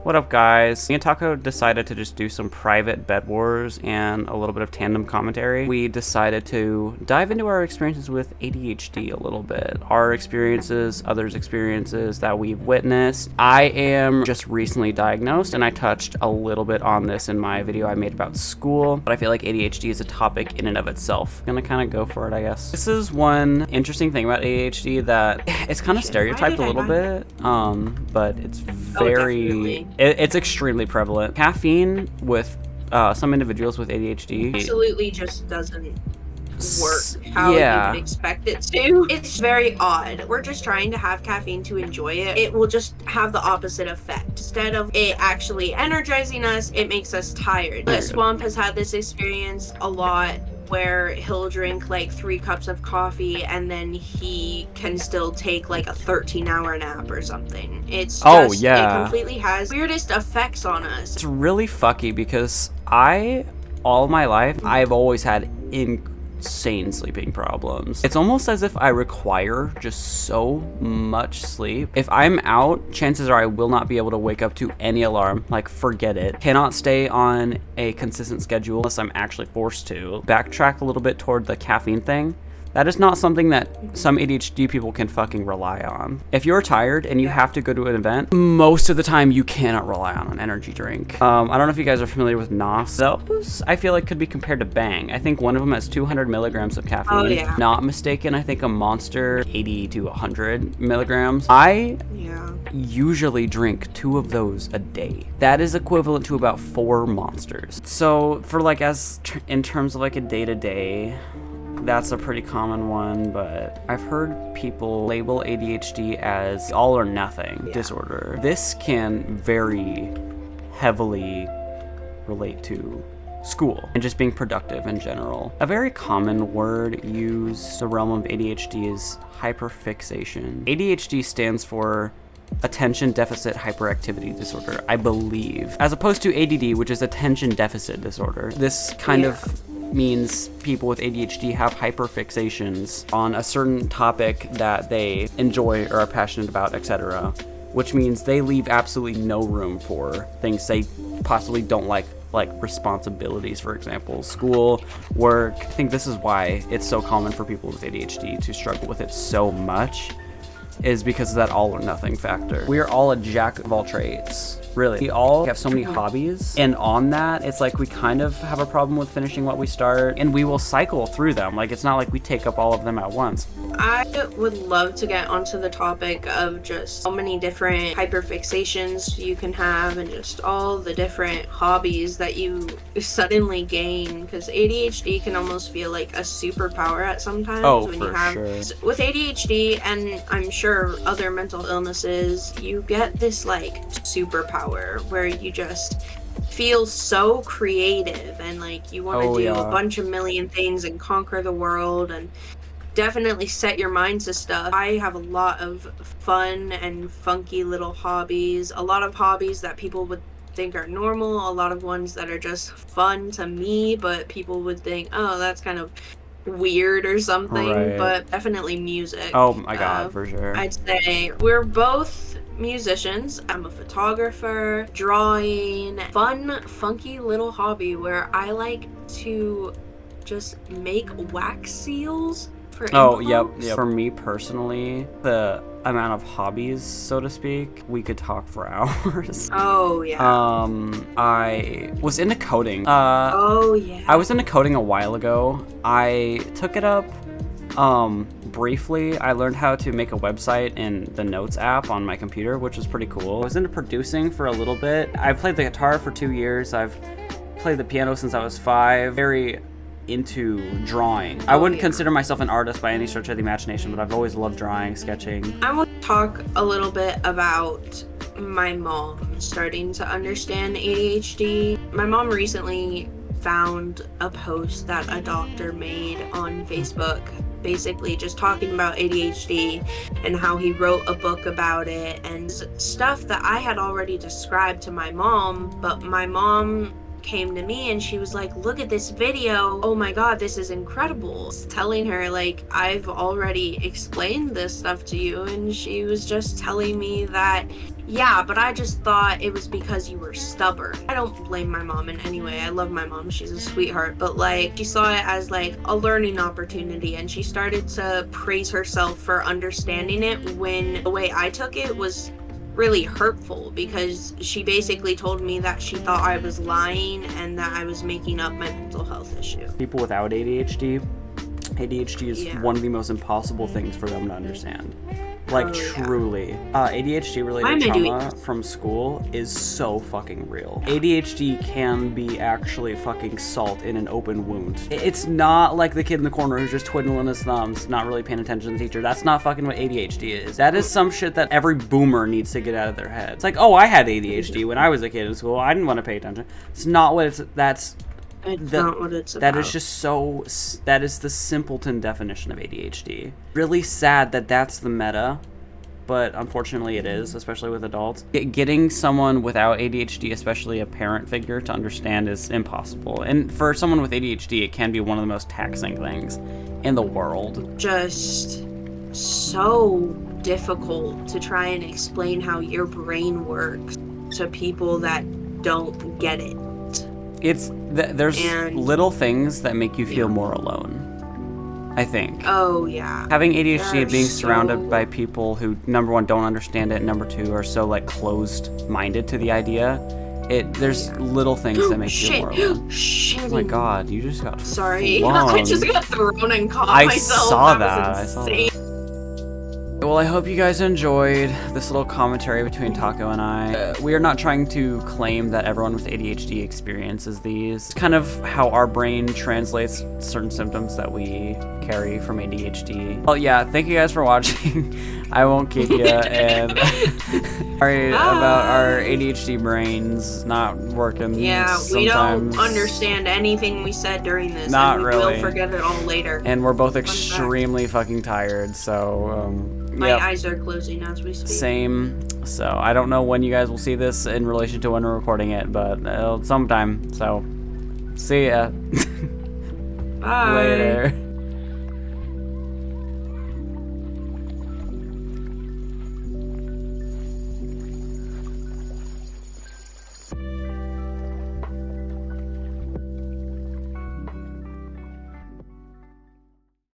What up, guys? Me and Taco decided to just do some private Bedwars and a little bit of tandem commentary. We decided to dive into our experiences with ADHD a little bit. Our experiences, others' experiences that we've witnessed. I am just recently diagnosed, and I touched a little bit on this in my video I made about school, but I feel like ADHD is a topic in and of itself. I'm gonna kind of go for it, I guess. This is one interesting thing about ADHD that it's kind of stereotyped a little bit, but it's very... It's extremely prevalent. Caffeine with some individuals with ADHD absolutely just doesn't work how you would expect it to. It's very odd. We're just trying to have caffeine to enjoy it. It will just have the opposite effect. Instead of it actually energizing us, it makes us tired. But Swamp has had this experience a lot, where he'll drink like 3 cups of coffee and then he can still take like a 13-hour nap or something. It's just, it completely has weirdest effects on us. It's really fucky because all my life, I've always had insane sleeping problems. It's almost as if I require just so much sleep. If I'm out, chances are I will not be able to wake up to any alarm. Like, forget it. Cannot stay on a consistent schedule unless I'm actually forced to. Backtrack a little bit toward the caffeine thing. That is not something that some ADHD people can fucking rely on. If you're tired and you have to go to an event, most of the time you cannot rely on an energy drink. I don't know if you guys are familiar with NOS. Those, I feel like, could be compared to Bang. I think one of them has 200 milligrams of caffeine. Oh, yeah. Not mistaken, I think a Monster 80 to 100 milligrams. I usually drink 2 of those a day. That is equivalent to about 4 Monsters. So for like, in terms of like a day-to-day, that's a pretty common one, but I've heard people label ADHD as all or nothing disorder. This can very heavily relate to school and just being productive in general. A very common word used in the realm of ADHD is hyperfixation. ADHD stands for attention deficit hyperactivity disorder, I believe, as opposed to ADD, which is attention deficit disorder. This kind of means people with ADHD have hyperfixations on a certain topic that they enjoy or are passionate about, etc., which means they leave absolutely no room for things they possibly don't like responsibilities, for example, school, work. I think this is why it's so common for people with ADHD to struggle with it so much, is because of that all or nothing factor. We are all a jack of all trades. Really. We all have so many hobbies, and on that, it's like we kind of have a problem with finishing what we start, and we will cycle through them. Like, it's not like we take up all of them at once. I would love to get onto the topic of just so many different hyperfixations you can have and just all the different hobbies that you suddenly gain, because ADHD can almost feel like a superpower at some times. With ADHD, and I'm sure other mental illnesses, you get this like superpower where you just feel so creative and like you want to do a bunch of million things and conquer the world and definitely set your mind to stuff. I have a lot of fun and funky little hobbies, a lot of hobbies that people would think are normal, a lot of ones that are just fun to me, but people would think, oh, that's kind of weird or something. But definitely music. Oh my god, for sure. I'd say we're both musicians. I'm a photographer, drawing, fun, funky little hobby where I like to just make wax seals for envelopes. For me personally, the amount of hobbies, so to speak, we could talk for hours. I was into coding. I was into coding a while ago. I took it up briefly. I learned how to make a website in the Notes app on my computer, which was pretty cool. I was into producing for a little bit. I've played the guitar for 2 years. I've played the piano since I was 5. Very into drawing. I wouldn't consider myself an artist by any stretch of the imagination, but I've always loved drawing, sketching. I want to talk a little bit about my mom starting to understand ADHD. My mom recently found a post that a doctor made on Facebook, basically just talking about ADHD and how he wrote a book about it and stuff that I had already described to my mom, but my mom came to me and she was like, look at this video, oh my god, this is incredible. Telling her like, I've already explained this stuff to you, and she was just telling me that, yeah, but I just thought it was because you were stubborn. I don't blame my mom in any way. I love my mom, she's a sweetheart, but like, she saw it as like a learning opportunity, and she started to praise herself for understanding it, when the way I took it was really hurtful, because she basically told me that she thought I was lying and that I was making up my mental health issue. People without ADHD is one of the most impossible things for them to understand. Like, truly. ADHD related trauma from school is so fucking real. ADHD can be actually fucking salt in an open wound. It's not like the kid in the corner who's just twiddling his thumbs, not really paying attention to the teacher. That's not fucking what ADHD is. That is some shit that every boomer needs to get out of their head. It's like, oh, I had ADHD when I was a kid in school. I didn't want to pay attention. It's not what it's, not what it's about. That is just so, that is the simpleton definition of ADHD. Really sad that that's the meta, but unfortunately it is, especially with adults. Getting someone without ADHD, especially a parent figure, to understand is impossible. And for someone with ADHD, it can be one of the most taxing things in the world. Just so difficult to try and explain how your brain works to people that don't get it. There's little things that make you feel more alone, I think. Oh, yeah. Having ADHD and being surrounded by people who, number one, don't understand it, and number two, are so, like, closed-minded to the idea, there's little things that make you more alone. Oh my god, you just got Sorry, flown. I just got thrown and caught myself. I saw that. Well, I hope you guys enjoyed this little commentary between Taco and I. We are not trying to claim that everyone with ADHD experiences these. It's kind of how our brain translates certain symptoms that we carry from ADHD. Well, yeah, thank you guys for watching. I won't keep you, and sorry about our ADHD brains not working. Yeah, sometimes. We don't understand anything we said during this. Not and really. We'll forget it all later. And we're both extremely fucking tired, so my eyes are closing as we speak. Same. So I don't know when you guys will see this in relation to when we're recording it, but sometime. So see ya. Bye. Later.